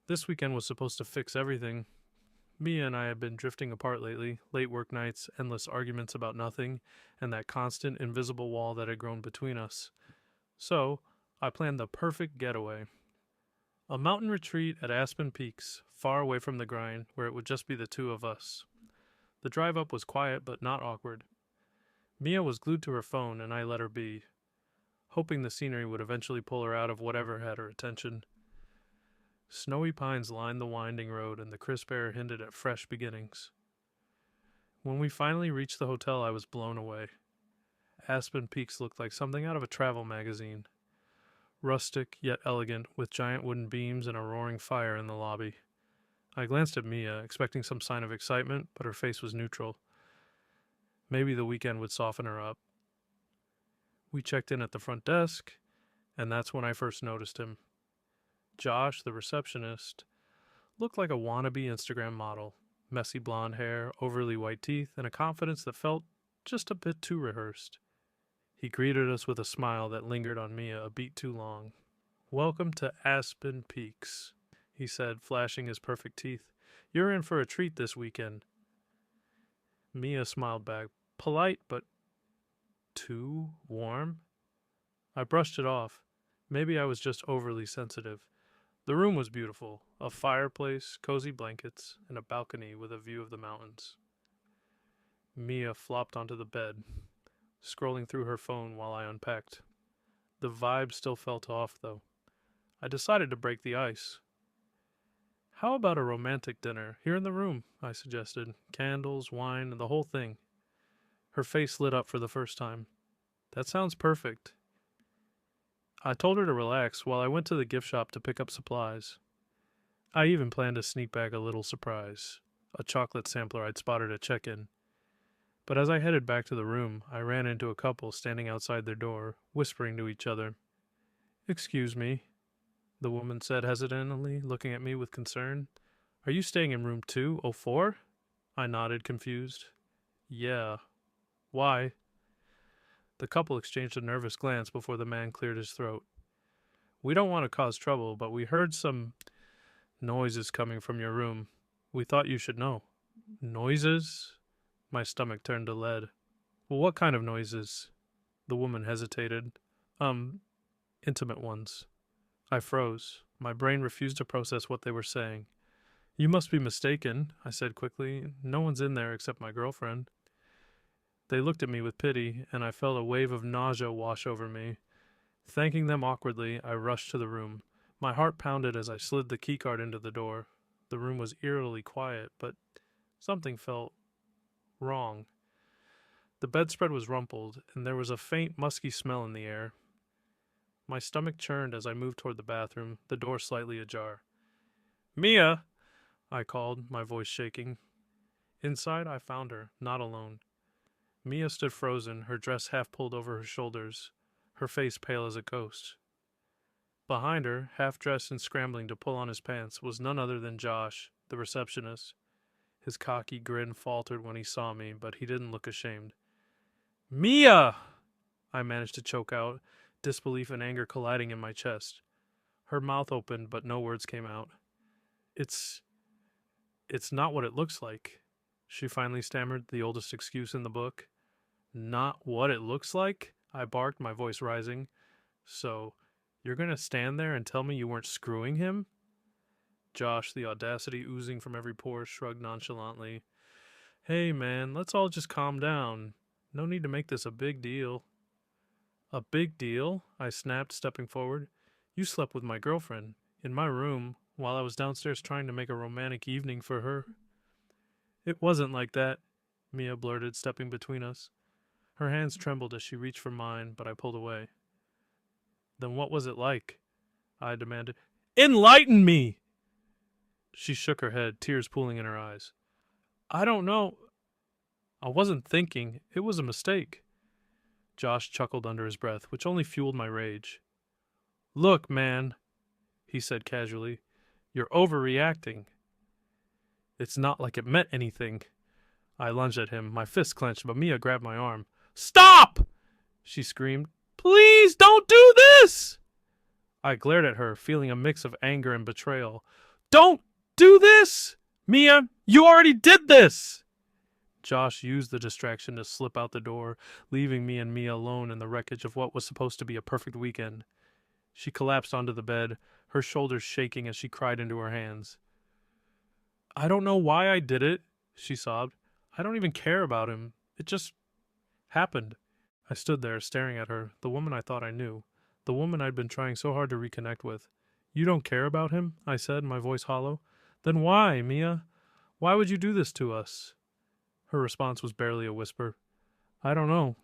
This weekend was supposed to fix everything. Mia and I had been drifting apart lately, late work nights, endless arguments about nothing, and that constant invisible wall that had grown between us. So, I planned the perfect getaway. A mountain retreat at Aspen Peaks, far away from the grind, where it would just be the two of us. The drive up was quiet but not awkward. Mia was glued to her phone, and I let her be, hoping the scenery would eventually pull her out of whatever had her attention. Snowy pines lined the winding road, and the crisp air hinted at fresh beginnings. When we finally reached the hotel, I was blown away. Aspen Peaks looked like something out of a travel magazine. Rustic, yet elegant, with giant wooden beams and a roaring fire in the lobby. I glanced at Mia, expecting some sign of excitement, but her face was neutral. Maybe the weekend would soften her up. We checked in at the front desk, and that's when I first noticed him. Josh, the receptionist, looked like a wannabe Instagram model. Messy blonde hair, overly white teeth, and a confidence that felt just a bit too rehearsed. He greeted us with a smile that lingered on Mia a beat too long. "Welcome to Aspen Peaks," he said, flashing his perfect teeth. "You're in for a treat this weekend." Mia smiled back, polite but too warm. I brushed it off. Maybe I was just overly sensitive. The room was beautiful. A fireplace, cozy blankets, and a balcony with a view of the mountains. Mia flopped onto the bed, scrolling through her phone while I unpacked. The vibe still felt off, though. I decided to break the ice. "How about a romantic dinner here in the room?" I suggested. "Candles, wine, and the whole thing." Her face lit up for the first time. "That sounds perfect." I told her to relax while I went to the gift shop to pick up supplies. I even planned to sneak back a little surprise, a chocolate sampler I'd spotted at check-in. But as I headed back to the room, I ran into a couple standing outside their door, whispering to each other. "Excuse me," the woman said hesitantly, looking at me with concern. "Are you staying in room 204? I nodded, confused. "Yeah. Why?" The couple exchanged a nervous glance before the man cleared his throat. "We don't want to cause trouble, but we heard some noises coming from your room. We thought you should know." "Noises?" My stomach turned to lead. "Well, what kind of noises?" The woman hesitated. Intimate ones." I froze. My brain refused to process what they were saying. "You must be mistaken," I said quickly. "No one's in there except my girlfriend." They looked at me with pity, and I felt a wave of nausea wash over me. Thanking them awkwardly, I rushed to the room. My heart pounded as I slid the keycard into the door. The room was eerily quiet, but something felt wrong. The bedspread was rumpled, and there was a faint, musky smell in the air. My stomach churned as I moved toward the bathroom, the door slightly ajar. "Mia!" I called, my voice shaking. Inside, I found her, not alone. Mia stood frozen, her dress half pulled over her shoulders, her face pale as a ghost. Behind her, half dressed and scrambling to pull on his pants, was none other than Josh, the receptionist. His cocky grin faltered when he saw me, but he didn't look ashamed. "Mia!" I managed to choke out, disbelief and anger colliding in my chest. Her mouth opened, but no words came out. It's not what it looks like," she finally stammered, the oldest excuse in the book. "Not what it looks like?" I barked, my voice rising. "So, you're going to stand there and tell me you weren't screwing him?" Josh, the audacity oozing from every pore, shrugged nonchalantly. "Hey, man, let's all just calm down. No need to make this a big deal." "A big deal?" I snapped, stepping forward. "You slept with my girlfriend, in my room, while I was downstairs trying to make a romantic evening for her." "It wasn't like that," Mia blurted, stepping between us. Her hands trembled as she reached for mine, but I pulled away. "Then what was it like?" I demanded. "Enlighten me!" She shook her head, tears pooling in her eyes. "I don't know. I wasn't thinking. It was a mistake." Josh chuckled under his breath, which only fueled my rage. "Look, man," he said casually, "you're overreacting." "It's not like it meant anything." I lunged at him, my fist clenched, but Mia grabbed my arm. "Stop!" she screamed. "Please don't do this!" I glared at her, feeling a mix of anger and betrayal. Don't do this! Mia, you already did this! Josh used the distraction to slip out the door, leaving me and Mia alone in the wreckage of what was supposed to be a perfect weekend. She collapsed onto the bed, her shoulders shaking as she cried into her hands. I don't know why I did it, she sobbed. I don't even care about him. It just happened. I stood there, staring at her, the woman I thought I knew, the woman I'd been trying so hard to reconnect with. You don't care about him? I said, my voice hollow. Then why, Mia? Why would you do this to us? Her response was barely a whisper. I don't know.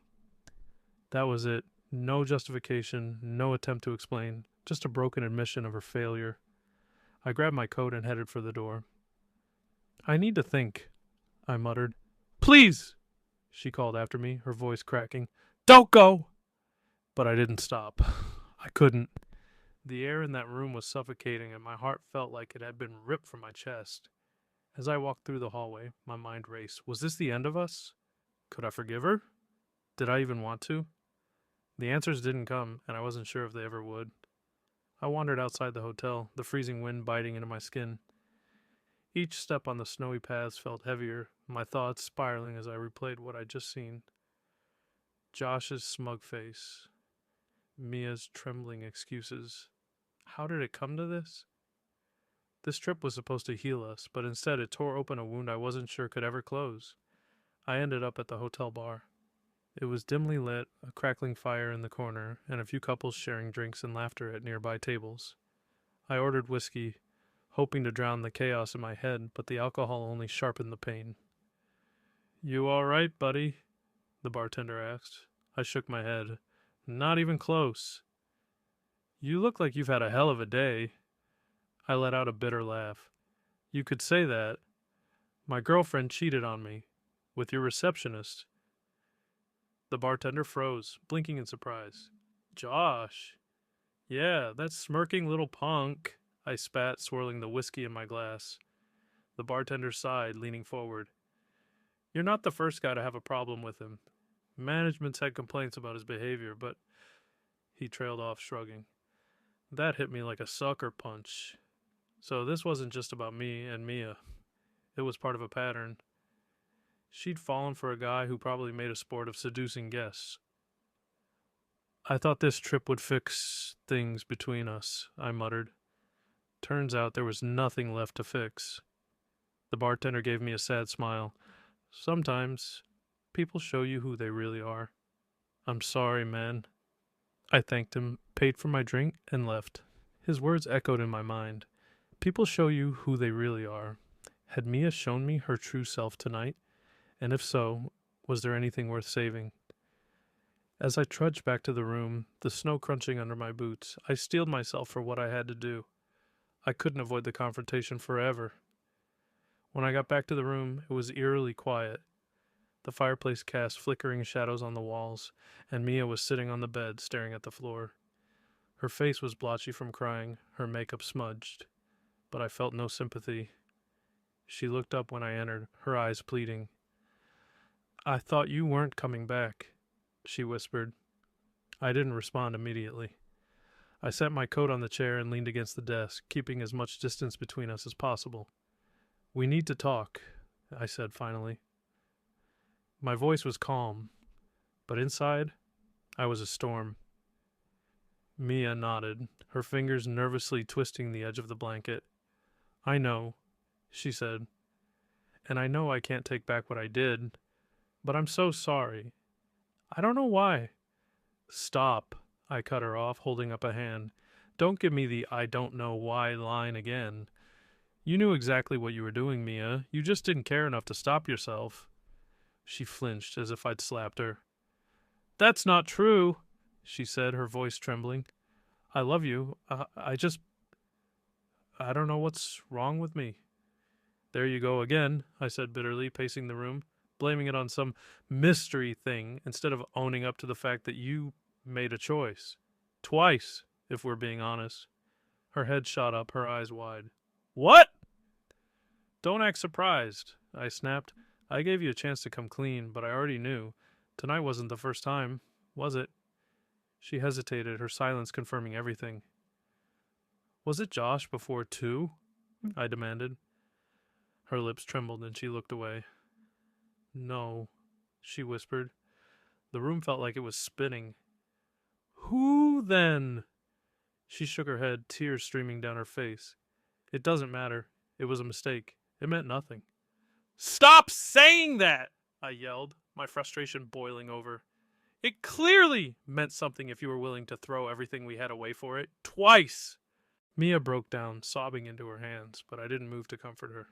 That was it. No justification, no attempt to explain, just a broken admission of her failure. I grabbed my coat and headed for the door. I need to think, I muttered. Please, she called after me, her voice cracking. Don't go! But I didn't stop. I couldn't. The air in that room was suffocating, and my heart felt like it had been ripped from my chest. As I walked through the hallway, my mind raced. Was this the end of us? Could I forgive her? Did I even want to? The answers didn't come, and I wasn't sure if they ever would. I wandered outside the hotel, the freezing wind biting into my skin. Each step on the snowy paths felt heavier, my thoughts spiraling as I replayed what I'd just seen. Josh's smug face. Mia's trembling excuses. How did it come to this? This trip was supposed to heal us, but instead it tore open a wound I wasn't sure could ever close. I ended up at the hotel bar. It was dimly lit, a crackling fire in the corner, and a few couples sharing drinks and laughter at nearby tables. I ordered whiskey, hoping to drown the chaos in my head, but the alcohol only sharpened the pain. You all right, buddy? The bartender asked. I shook my head. Not even close. You look like you've had a hell of a day. I let out a bitter laugh. You could say that. My girlfriend cheated on me. With your receptionist. The bartender froze, blinking in surprise. Josh. Yeah, that smirking little punk. I spat, swirling the whiskey in my glass. The bartender sighed, leaning forward. You're not the first guy to have a problem with him. Management's had complaints about his behavior, but... He trailed off, shrugging. That hit me like a sucker punch. So this wasn't just about me and Mia. It was part of a pattern. She'd fallen for a guy who probably made a sport of seducing guests. I thought this trip would fix things between us, I muttered. Turns out there was nothing left to fix. The bartender gave me a sad smile. Sometimes people show you who they really are. I'm sorry, man. I thanked him, paid for my drink, and left. His words echoed in my mind. People show you who they really are. Had Mia shown me her true self tonight? And if so, was there anything worth saving? As I trudged back to the room, the snow crunching under my boots, I steeled myself for what I had to do. I couldn't avoid the confrontation forever. When I got back to the room, it was eerily quiet. The fireplace cast flickering shadows on the walls, and Mia was sitting on the bed, staring at the floor. Her face was blotchy from crying, her makeup smudged, but I felt no sympathy. She looked up when I entered, her eyes pleading. I thought you weren't coming back, she whispered. I didn't respond immediately. I set my coat on the chair and leaned against the desk, keeping as much distance between us as possible. We need to talk, I said finally. My voice was calm, but inside, I was a storm. Mia nodded, her fingers nervously twisting the edge of the blanket. I know, she said, and I know I can't take back what I did, but I'm so sorry. I don't know why. Stop, I cut her off, holding up a hand. Don't give me the I don't know why line again. You knew exactly what you were doing, Mia. You just didn't care enough to stop yourself. She flinched as if I'd slapped her. That's not true, she said, her voice trembling. I love you. I don't know what's wrong with me. There you go again, I said bitterly, pacing the room, blaming it on some mystery thing instead of owning up to the fact that you made a choice. Twice, if we're being honest. Her head shot up, her eyes wide. What? Don't act surprised, I snapped. I gave you a chance to come clean, but I already knew. Tonight wasn't the first time, was it? She hesitated, her silence confirming everything. Was it Josh before, too? I demanded. Her lips trembled and she looked away. No, she whispered. The room felt like it was spinning. Who then? She shook her head, tears streaming down her face. It doesn't matter. It was a mistake. It meant nothing. Stop saying that! I yelled, my frustration boiling over. It clearly meant something if you were willing to throw everything we had away for it. Twice! Mia broke down, sobbing into her hands, but I didn't move to comfort her.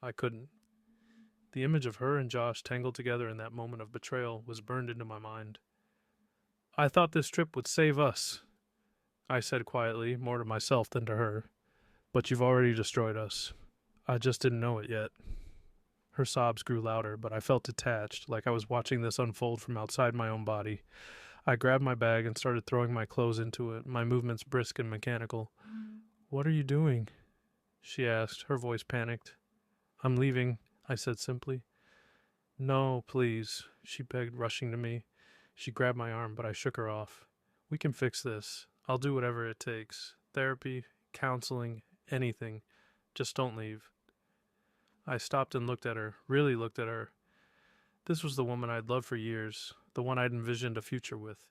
I couldn't. The image of her and Josh tangled together in that moment of betrayal was burned into my mind. I thought this trip would save us, I said quietly, more to myself than to her. But you've already destroyed us. I just didn't know it yet. Her sobs grew louder, but I felt detached, like I was watching this unfold from outside my own body. I grabbed my bag and started throwing my clothes into it, my movements brisk and mechanical. What are you doing? She asked, her voice panicked. I'm leaving, I said simply. No, please, she begged, rushing to me. She grabbed my arm, but I shook her off. We can fix this. I'll do whatever it takes. Therapy, counseling, anything. Just don't leave. I stopped and looked at her, really looked at her. This was the woman I'd loved for years, the one I'd envisioned a future with.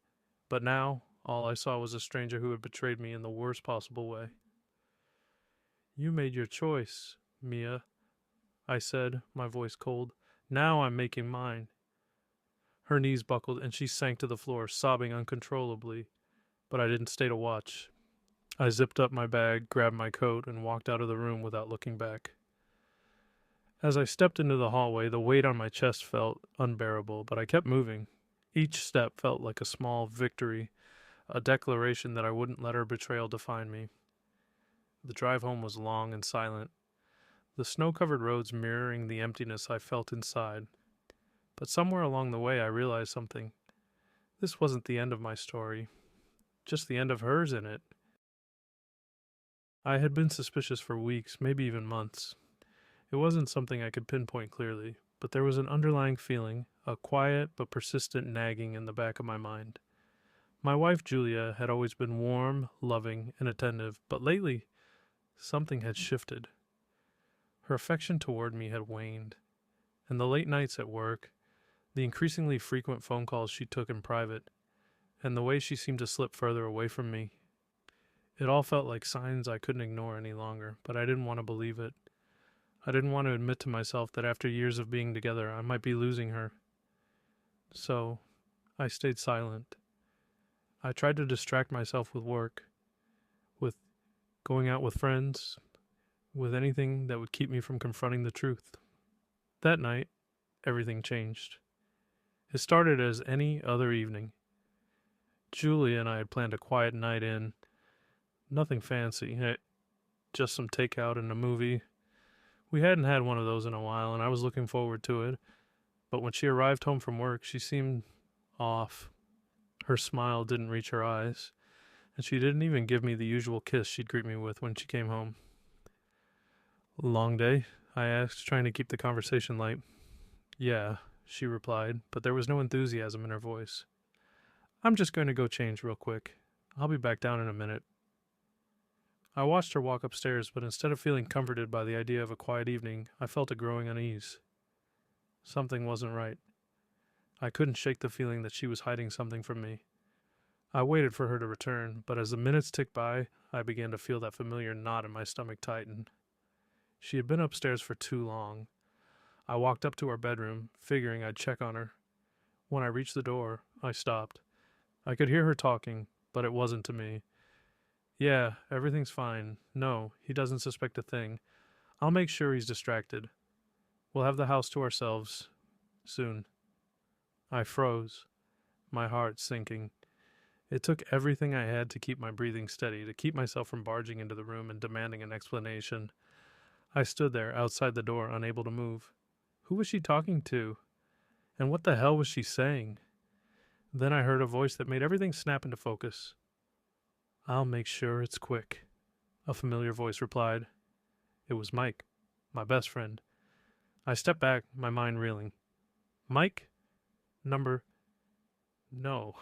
But now, all I saw was a stranger who had betrayed me in the worst possible way. You made your choice, Mia, I said, my voice cold. Now I'm making mine. Her knees buckled and she sank to the floor, sobbing uncontrollably. But I didn't stay to watch. I zipped up my bag, grabbed my coat, and walked out of the room without looking back. As I stepped into the hallway, the weight on my chest felt unbearable, but I kept moving. Each step felt like a small victory, a declaration that I wouldn't let her betrayal define me. The drive home was long and silent, the snow-covered roads mirroring the emptiness I felt inside. But somewhere along the way I realized something. This wasn't the end of my story, just the end of hers in it. I had been suspicious for weeks, maybe even months. It wasn't something I could pinpoint clearly, but there was an underlying feeling, a quiet but persistent nagging in the back of my mind. My wife, Julia, had always been warm, loving, and attentive, but lately, something had shifted. Her affection toward me had waned, and the late nights at work, the increasingly frequent phone calls she took in private, and the way she seemed to slip further away from me. It all felt like signs I couldn't ignore any longer, but I didn't want to believe it. I didn't want to admit to myself that after years of being together, I might be losing her. So, I stayed silent. I tried to distract myself with work, with going out with friends, with anything that would keep me from confronting the truth. That night, everything changed. It started as any other evening. Julia and I had planned a quiet night in. Nothing fancy, just some takeout and a movie. We hadn't had one of those in a while, and I was looking forward to it. But when she arrived home from work, she seemed off. Her smile didn't reach her eyes, and she didn't even give me the usual kiss she'd greet me with when she came home. Long day? I asked, trying to keep the conversation light. Yeah, she replied, but there was no enthusiasm in her voice. I'm just going to go change real quick. I'll be back down in a minute. I watched her walk upstairs, but instead of feeling comforted by the idea of a quiet evening, I felt a growing unease. Something wasn't right. I couldn't shake the feeling that she was hiding something from me. I waited for her to return, but as the minutes ticked by, I began to feel that familiar knot in my stomach tighten. She had been upstairs for too long. I walked up to our bedroom, figuring I'd check on her. When I reached the door, I stopped. I could hear her talking, but it wasn't to me. Yeah, everything's fine. No, he doesn't suspect a thing. I'll make sure he's distracted. We'll have the house to ourselves soon. I froze, my heart sinking. It took everything I had to keep my breathing steady, to keep myself from barging into the room and demanding an explanation. I stood there, outside the door, unable to move. Who was she talking to? And what the hell was she saying? Then I heard a voice that made everything snap into focus. I'll make sure it's quick, a familiar voice replied. It was Mike, my best friend. I stepped back, my mind reeling. Mike? No,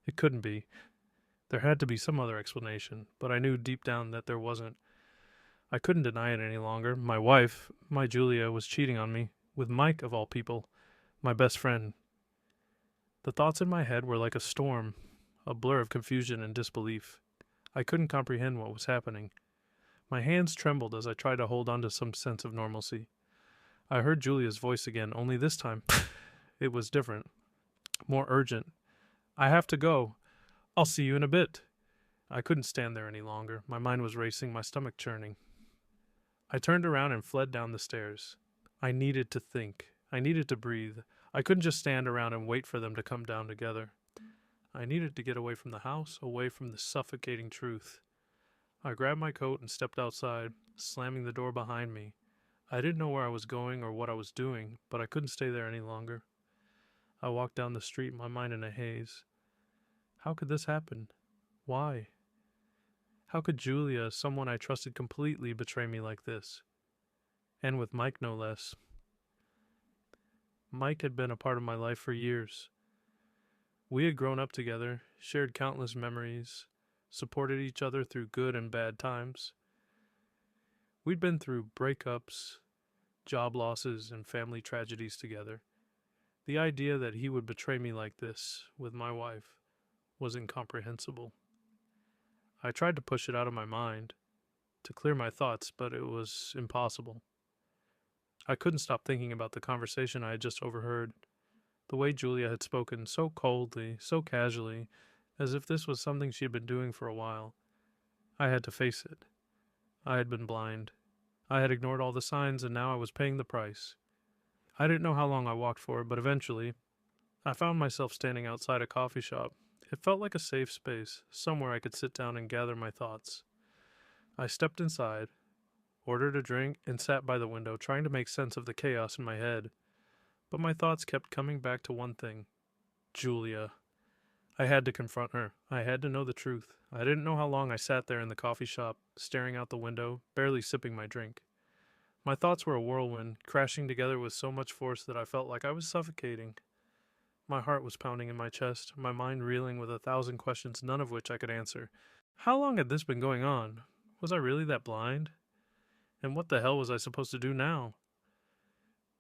it couldn't be. There had to be some other explanation, but I knew deep down that there wasn't. I couldn't deny it any longer. My wife, my Julia, was cheating on me, with Mike, of all people, my best friend. The thoughts in my head were like a storm, a blur of confusion and disbelief. I couldn't comprehend what was happening. My hands trembled as I tried to hold on to some sense of normalcy. I heard Julia's voice again, only this time it was different, more urgent. I have to go. I'll see you in a bit. I couldn't stand there any longer. My mind was racing, my stomach churning. I turned around and fled down the stairs. I needed to think. I needed to breathe. I couldn't just stand around and wait for them to come down together. I needed to get away from the house, away from the suffocating truth. I grabbed my coat and stepped outside, slamming the door behind me. I didn't know where I was going or what I was doing, but I couldn't stay there any longer. I walked down the street, my mind in a haze. How could this happen? Why? How could Julia, someone I trusted completely, betray me like this? And with Mike, no less. Mike had been a part of my life for years. We had grown up together, shared countless memories, supported each other through good and bad times. We'd been through breakups, job losses, and family tragedies together. The idea that he would betray me like this, with my wife, was incomprehensible. I tried to push it out of my mind, to clear my thoughts, but it was impossible. I couldn't stop thinking about the conversation I had just overheard, the way Julia had spoken so coldly, so casually, as if this was something she had been doing for a while. I had to face it. I had been blind. I had ignored all the signs, and now I was paying the price. I didn't know how long I walked for, but eventually, I found myself standing outside a coffee shop. It felt like a safe space, somewhere I could sit down and gather my thoughts. I stepped inside, ordered a drink, and sat by the window, trying to make sense of the chaos in my head. But my thoughts kept coming back to one thing: Julia. I had to confront her. I had to know the truth. I didn't know how long I sat there in the coffee shop, staring out the window, barely sipping my drink. My thoughts were a whirlwind, crashing together with so much force that I felt like I was suffocating. My heart was pounding in my chest, my mind reeling with 1,000 questions, none of which I could answer. How long had this been going on? Was I really that blind? And what the hell was I supposed to do now?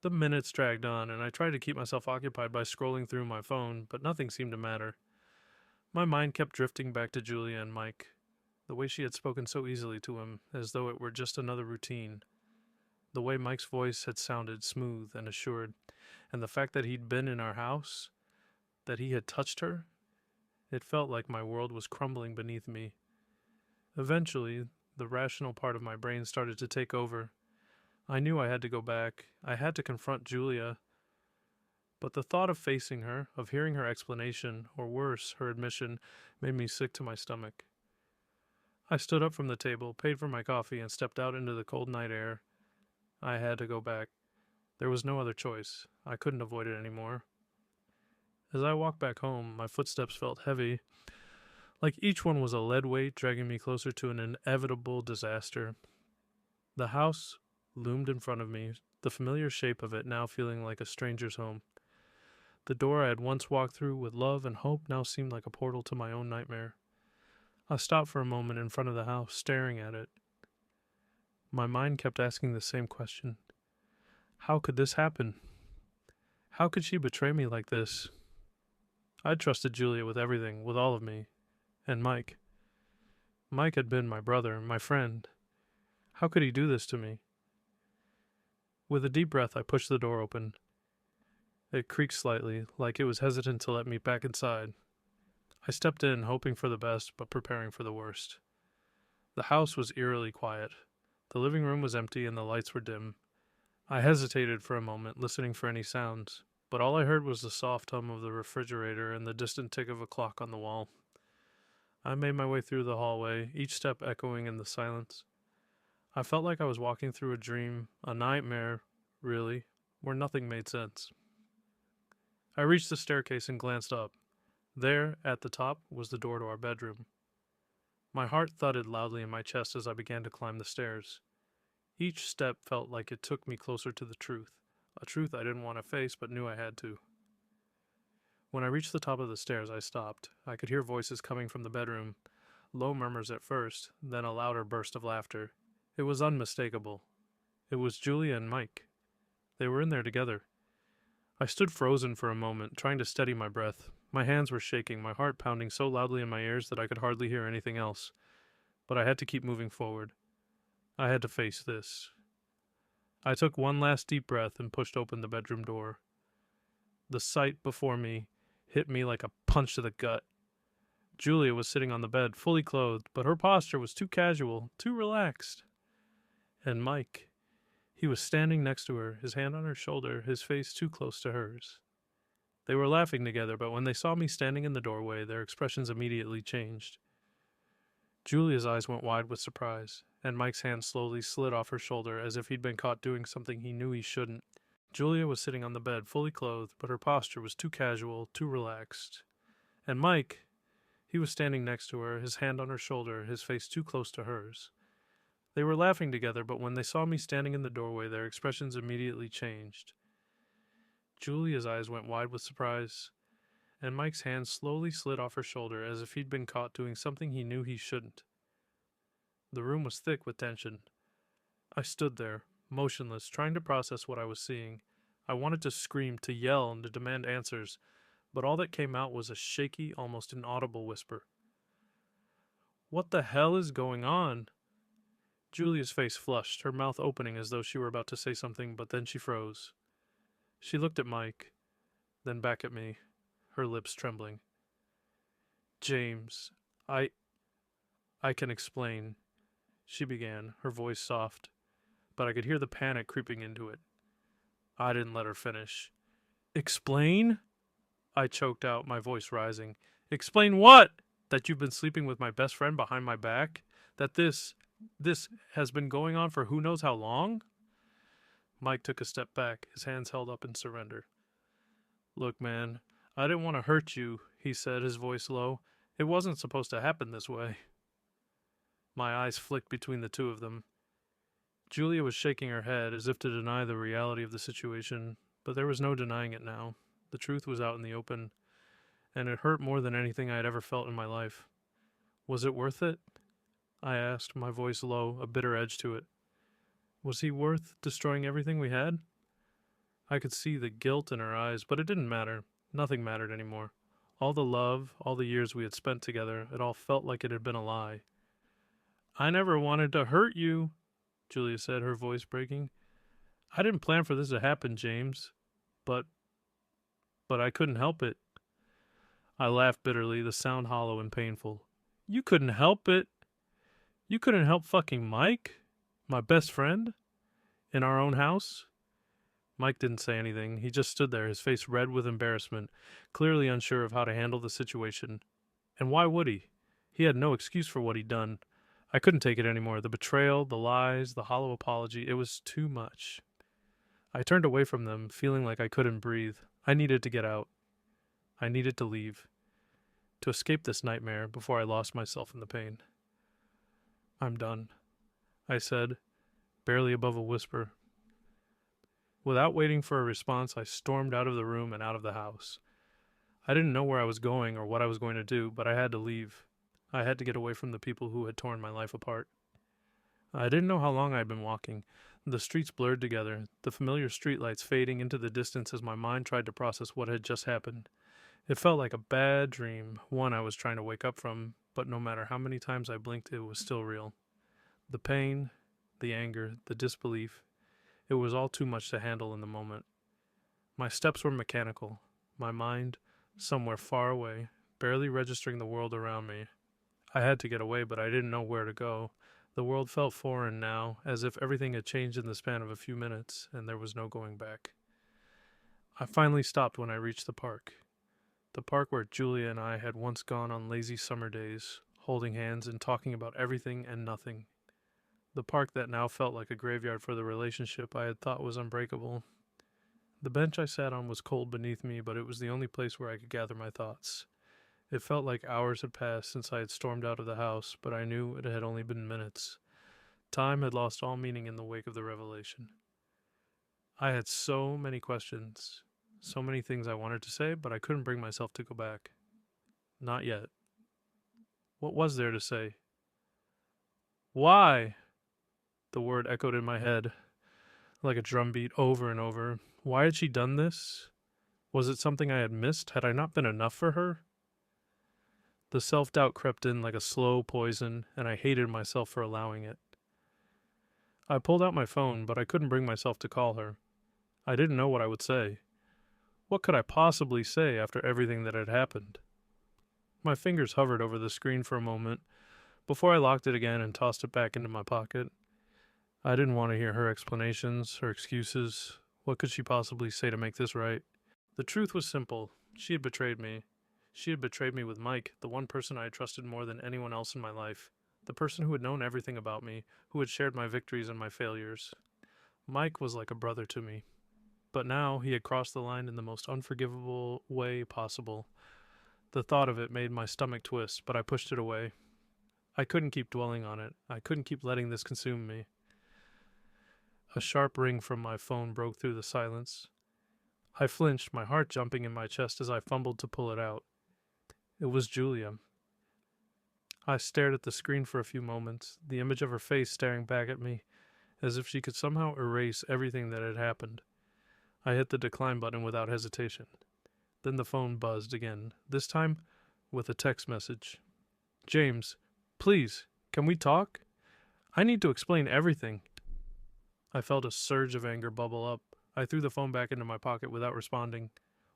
The minutes dragged on, and I tried to keep myself occupied by scrolling through my phone, but nothing seemed to matter. My mind kept drifting back to Julia and Mike, the way she had spoken so easily to him, as though it were just another routine. The way Mike's voice had sounded smooth and assured, and the fact that he'd been in our house, that he had touched her, it felt like my world was crumbling beneath me. Eventually, the rational part of my brain started to take over. I knew I had to go back. I had to confront Julia. But the thought of facing her, of hearing her explanation, or worse, her admission, made me sick to my stomach. I stood up from the table, paid for my coffee, and stepped out into the cold night air. I had to go back. There was no other choice. I couldn't avoid it anymore. As I walked back home, my footsteps felt heavy, like each one was a lead weight dragging me closer to an inevitable disaster. The house loomed in front of me, the familiar shape of it now feeling like a stranger's home. The door I had once walked through with love and hope now seemed like a portal to my own nightmare. I stopped for a moment in front of the house, staring at it. My mind kept asking the same question. How could this happen? How could she betray me like this? I'd trusted Julia with everything, with all of me. And Mike. Mike had been my brother, my friend. How could he do this to me? With a deep breath, I pushed the door open. It creaked slightly, like it was hesitant to let me back inside. I stepped in, hoping for the best, but preparing for the worst. The house was eerily quiet. The living room was empty and the lights were dim. I hesitated for a moment, listening for any sounds, but all I heard was the soft hum of the refrigerator and the distant tick of a clock on the wall. I made my way through the hallway, each step echoing in the silence. I felt like I was walking through a dream, a nightmare, really, where nothing made sense. I reached the staircase and glanced up. There, at the top, was the door to our bedroom. My heart thudded loudly in my chest as I began to climb the stairs. Each step felt like it took me closer to the truth, a truth I didn't want to face but knew I had to. When I reached the top of the stairs, I stopped. I could hear voices coming from the bedroom, low murmurs at first, then a louder burst of laughter. It was unmistakable. It was Julia and Mike. They were in there together. I stood frozen for a moment, trying to steady my breath. My hands were shaking, my heart pounding so loudly in my ears that I could hardly hear anything else. But I had to keep moving forward. I had to face this. I took one last deep breath and pushed open the bedroom door. The sight before me hit me like a punch to the gut. Julia was sitting on the bed, fully clothed, but her posture was too casual, too relaxed. And Mike, he was standing next to her, his hand on her shoulder, his face too close to hers. They were laughing together, but when they saw me standing in the doorway, their expressions immediately changed. Julia's eyes went wide with surprise, and Mike's hand slowly slid off her shoulder as if he'd been caught doing something he knew he shouldn't. Julia was sitting on the bed, fully clothed, but her posture was too casual, too relaxed. And Mike, he was standing next to her, his hand on her shoulder, his face too close to hers. They were laughing together, but when they saw me standing in the doorway, their expressions immediately changed. Julia's eyes went wide with surprise, and Mike's hand slowly slid off her shoulder as if he'd been caught doing something he knew he shouldn't. The room was thick with tension. I stood there, motionless, trying to process what I was seeing. I wanted to scream, to yell, and to demand answers, but all that came out was a shaky, almost inaudible whisper. "What the hell is going on?" Julia's face flushed, her mouth opening as though she were about to say something, but then she froze. She looked at Mike, then back at me, her lips trembling. "James, I can explain," she began, her voice soft, but I could hear the panic creeping into it. I didn't let her finish. "Explain?" I choked out, my voice rising. "Explain what? That you've been sleeping with my best friend behind my back? That this has been going on for who knows how long?" Mike took a step back, his hands held up in surrender. "Look, man, I didn't want to hurt you," he said, his voice low. "It wasn't supposed to happen this way." My eyes flicked between the two of them. Julia was shaking her head as if to deny the reality of the situation, but there was no denying it now. The truth was out in the open, and it hurt more than anything I had ever felt in my life. "Was it worth it?" I asked, my voice low, a bitter edge to it. Was he worth destroying everything we had? I could see the guilt in her eyes, but it didn't matter. Nothing mattered anymore. All the love, all the years we had spent together, it all felt like it had been a lie. "I never wanted to hurt you," Julia said, her voice breaking. "I didn't plan for this to happen, James. But I couldn't help it." I laughed bitterly, the sound hollow and painful. "You couldn't help it? You couldn't help fucking Mike? My best friend? In our own house?" Mike didn't say anything. He just stood there, his face red with embarrassment, clearly unsure of how to handle the situation. And why would he? He had no excuse for what he'd done. I couldn't take it anymore. The betrayal, the lies, the hollow apology, it was too much. I turned away from them, feeling like I couldn't breathe. I needed to get out. I needed to leave. To escape this nightmare before I lost myself in the pain. "I'm done," I said, barely above a whisper. Without waiting for a response, I stormed out of the room and out of the house. I didn't know where I was going or what I was going to do, but I had to leave. I had to get away from the people who had torn my life apart. I didn't know how long I had been walking. The streets blurred together, the familiar streetlights fading into the distance as my mind tried to process what had just happened. It felt like a bad dream, one I was trying to wake up from, but no matter how many times I blinked, it was still real. The pain, the anger, the disbelief, it was all too much to handle in the moment. My steps were mechanical, my mind somewhere far away, barely registering the world around me. I had to get away, but I didn't know where to go. The world felt foreign now, as if everything had changed in the span of a few minutes, and there was no going back. I finally stopped when I reached the park where Julia and I had once gone on lazy summer days, holding hands and talking about everything and nothing. The park that now felt like a graveyard for the relationship I had thought was unbreakable. The bench I sat on was cold beneath me, but it was the only place where I could gather my thoughts. It felt like hours had passed since I had stormed out of the house, but I knew it had only been minutes. Time had lost all meaning in the wake of the revelation. I had so many questions, so many things I wanted to say, but I couldn't bring myself to go back. Not yet. What was there to say? Why? The word echoed in my head like a drumbeat over and over. Why had she done this? Was it something I had missed? Had I not been enough for her? The self-doubt crept in like a slow poison, and I hated myself for allowing it. I pulled out my phone, but I couldn't bring myself to call her. I didn't know what I would say. What could I possibly say after everything that had happened? My fingers hovered over the screen for a moment before I locked it again and tossed it back into my pocket. I didn't want to hear her explanations, her excuses. What could she possibly say to make this right? The truth was simple. She had betrayed me. She had betrayed me with Mike, the one person I had trusted more than anyone else in my life. The person who had known everything about me, who had shared my victories and my failures. Mike was like a brother to me. But now he had crossed the line in the most unforgivable way possible. The thought of it made my stomach twist, but I pushed it away. I couldn't keep dwelling on it. I couldn't keep letting this consume me. A sharp ring from my phone broke through the silence. I flinched, my heart jumping in my chest as I fumbled to pull it out. It was Julia. I stared at the screen for a few moments, the image of her face staring back at me, as if she could somehow erase everything that had happened. I hit the decline button without hesitation. Then the phone buzzed again, this time with a text message. James, please, can we talk? I need to explain everything. I felt a surge of anger bubble up. I threw the phone back into my pocket without responding.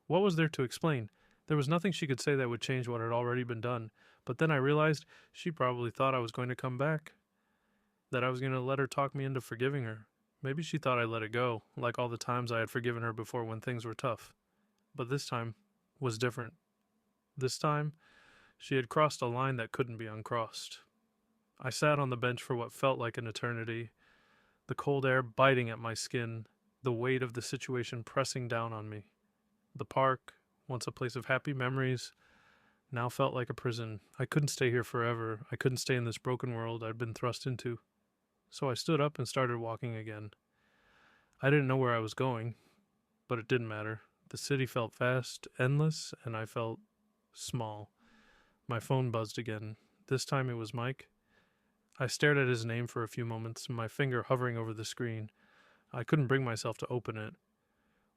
What was there to explain? There was nothing she could say that would change what had already been done. But then I realized she probably thought I was going to come back. That I was going to let her talk me into forgiving her. Maybe she thought I'd let it go, like all the times I had forgiven her before when things were tough. But this time was different. This time, she had crossed a line that couldn't be uncrossed. I sat on the bench for what felt like an eternity, the cold air biting at my skin, the weight of the situation pressing down on me. The park, once a place of happy memories, now felt like a prison. I couldn't stay here forever. I couldn't stay in this broken world I'd been thrust into. So I stood up and started walking again. I didn't know where I was going, but it didn't matter. The city felt vast, endless, and I felt small. My phone buzzed again. This time it was Mike. I stared at his name for a few moments, my finger hovering over the screen. I couldn't bring myself to open it.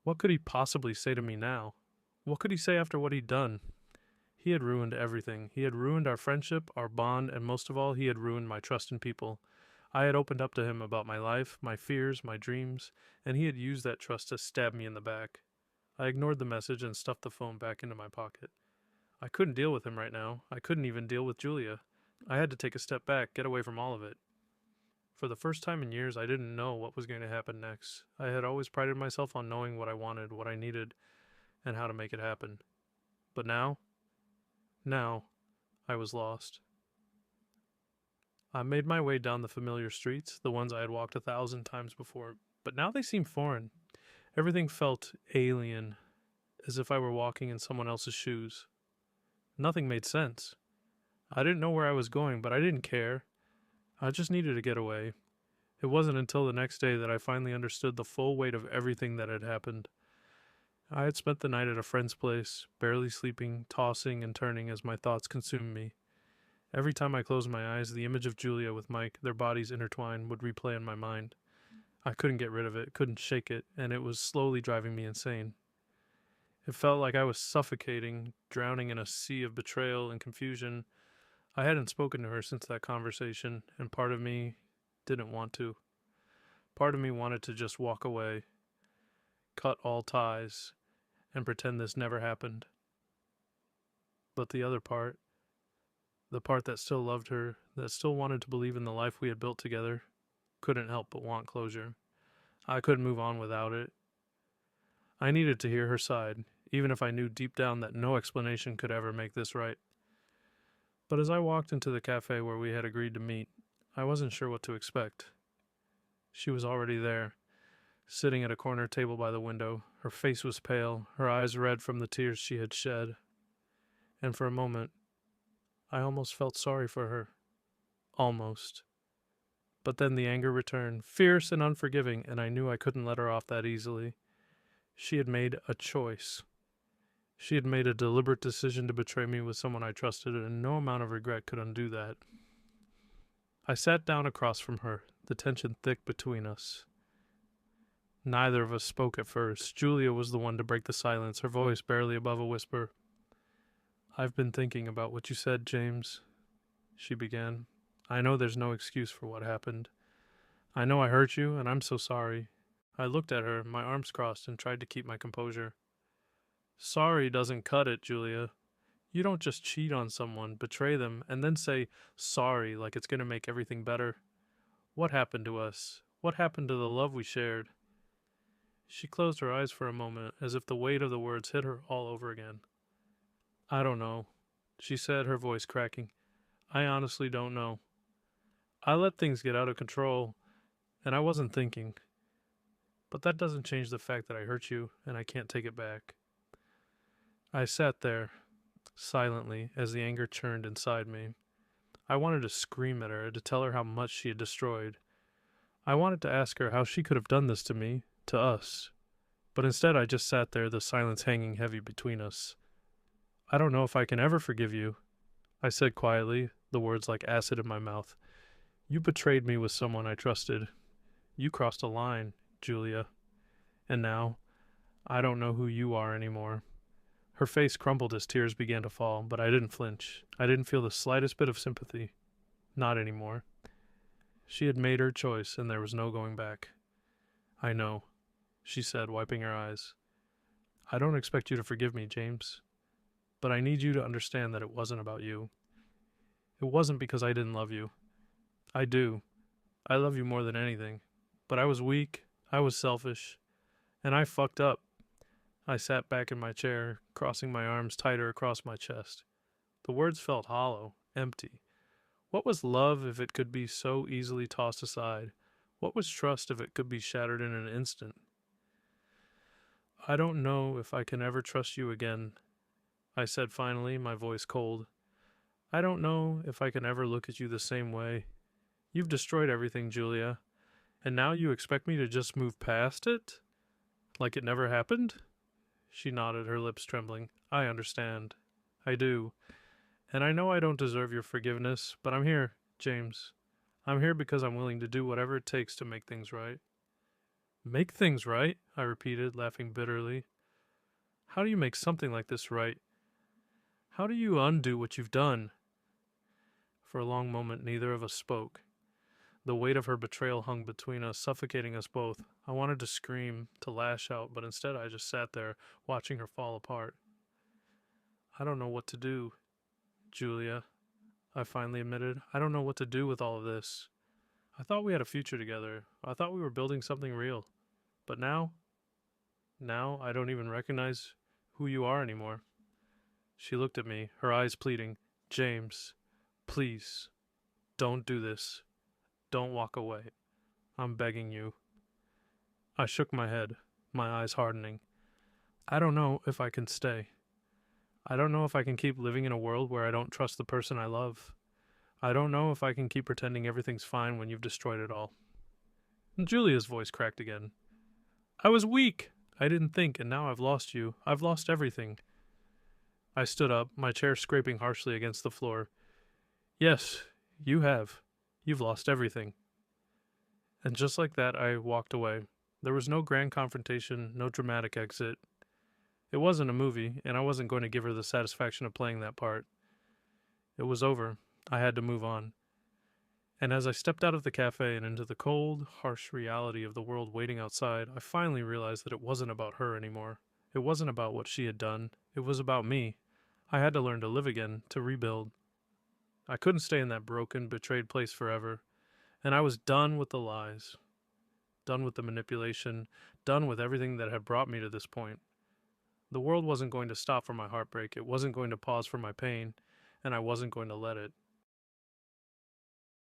What could he possibly say to me now? What could he say after what he'd done? He had ruined everything. He had ruined our friendship, our bond, and most of all, he had ruined my trust in people. I had opened up to him about my life, my fears, my dreams, and he had used that trust to stab me in the back. I ignored the message and stuffed the phone back into my pocket. I couldn't deal with him right now. I couldn't even deal with Julia. I had to take a step back, get away from all of it. For the first time in years, I didn't know what was going to happen next. I had always prided myself on knowing what I wanted, what I needed, and how to make it happen. But now, I was lost. I made my way down the familiar streets, the ones I had walked 1,000 times before, but now they seemed foreign. Everything felt alien, as if I were walking in someone else's shoes. Nothing made sense. I didn't know where I was going, but I didn't care. I just needed to get away. It wasn't until the next day that I finally understood the full weight of everything that had happened. I had spent the night at a friend's place, barely sleeping, tossing and turning as my thoughts consumed me. Every time I closed my eyes, the image of Julia with Mike, their bodies intertwined, would replay in my mind. I couldn't get rid of it, couldn't shake it, and it was slowly driving me insane. It felt like I was suffocating, drowning in a sea of betrayal and confusion. I hadn't spoken to her since that conversation, and part of me didn't want to. Part of me wanted to just walk away, cut all ties, and pretend this never happened. But the other part, the part that still loved her, that still wanted to believe in the life we had built together, couldn't help but want closure. I couldn't move on without it. I needed to hear her side, even if I knew deep down that no explanation could ever make this right. But as I walked into the cafe where we had agreed to meet, I wasn't sure what to expect. She was already there, sitting at a corner table by the window. Her face was pale, her eyes red from the tears she had shed. And for a moment, I almost felt sorry for her. Almost. But then the anger returned, fierce and unforgiving, and I knew I couldn't let her off that easily. She had made a choice. She had made a deliberate decision to betray me with someone I trusted, and no amount of regret could undo that. I sat down across from her, the tension thick between us. Neither of us spoke at first. Julia was the one to break the silence, her voice barely above a whisper. "I've been thinking about what you said, James," she began. "I know there's no excuse for what happened. I know I hurt you, and I'm so sorry." I looked at her, my arms crossed, and tried to keep my composure. "Sorry doesn't cut it, Julia. You don't just cheat on someone, betray them, and then say sorry like it's going to make everything better. What happened to us? What happened to the love we shared?" She closed her eyes for a moment, as if the weight of the words hit her all over again. "I don't know," she said, her voice cracking. "I honestly don't know. I let things get out of control, and I wasn't thinking. But that doesn't change the fact that I hurt you, and I can't take it back." I sat there, silently, as the anger churned inside me. I wanted to scream at her, to tell her how much she had destroyed. I wanted to ask her how she could have done this to me, to us. But instead I just sat there, the silence hanging heavy between us. "I don't know if I can ever forgive you," I said quietly, the words like acid in my mouth. "You betrayed me with someone I trusted. You crossed a line, Julia. And now, I don't know who you are anymore." Her face crumpled as tears began to fall, but I didn't flinch. I didn't feel the slightest bit of sympathy. Not anymore. She had made her choice, and there was no going back. "I know," she said, wiping her eyes. "I don't expect you to forgive me, James. But I need you to understand that it wasn't about you. It wasn't because I didn't love you. I do. I love you more than anything. But I was weak, I was selfish, and I fucked up." I sat back in my chair, crossing my arms tighter across my chest. The words felt hollow, empty. What was love if it could be so easily tossed aside? What was trust if it could be shattered in an instant? "I don't know if I can ever trust you again," I said finally, my voice cold. "I don't know if I can ever look at you the same way. You've destroyed everything, Julia, and now you expect me to just move past it? Like it never happened?" She nodded, her lips trembling. "I understand. I do. And I know I don't deserve your forgiveness, but I'm here, James. I'm here because I'm willing to do whatever it takes to make things right." "Make things right?" I repeated, laughing bitterly. "How do you make something like this right? How do you undo what you've done?" For a long moment, neither of us spoke. The weight of her betrayal hung between us, suffocating us both. I wanted to scream, to lash out, but instead I just sat there, watching her fall apart. "I don't know what to do, Julia," I finally admitted. "I don't know what to do with all of this. I thought we had a future together. I thought we were building something real. But now I don't even recognize who you are anymore." She looked at me, her eyes pleading. "James, please, don't do this. Don't walk away. I'm begging you." I shook my head, my eyes hardening. "I don't know if I can stay. I don't know if I can keep living in a world where I don't trust the person I love. I don't know if I can keep pretending everything's fine when you've destroyed it all." And Julia's voice cracked again. "I was weak. I didn't think, and now I've lost you. I've lost everything." I stood up, my chair scraping harshly against the floor. "Yes, you have. You've lost everything." And just like that, I walked away. There was no grand confrontation, no dramatic exit. It wasn't a movie, and I wasn't going to give her the satisfaction of playing that part. It was over. I had to move on. And as I stepped out of the cafe and into the cold, harsh reality of the world waiting outside, I finally realized that it wasn't about her anymore. It wasn't about what she had done. It was about me. I had to learn to live again, to rebuild. I couldn't stay in that broken, betrayed place forever. And I was done with the lies, done with the manipulation, done with everything that had brought me to this point. The world wasn't going to stop for my heartbreak, it wasn't going to pause for my pain, and I wasn't going to let it.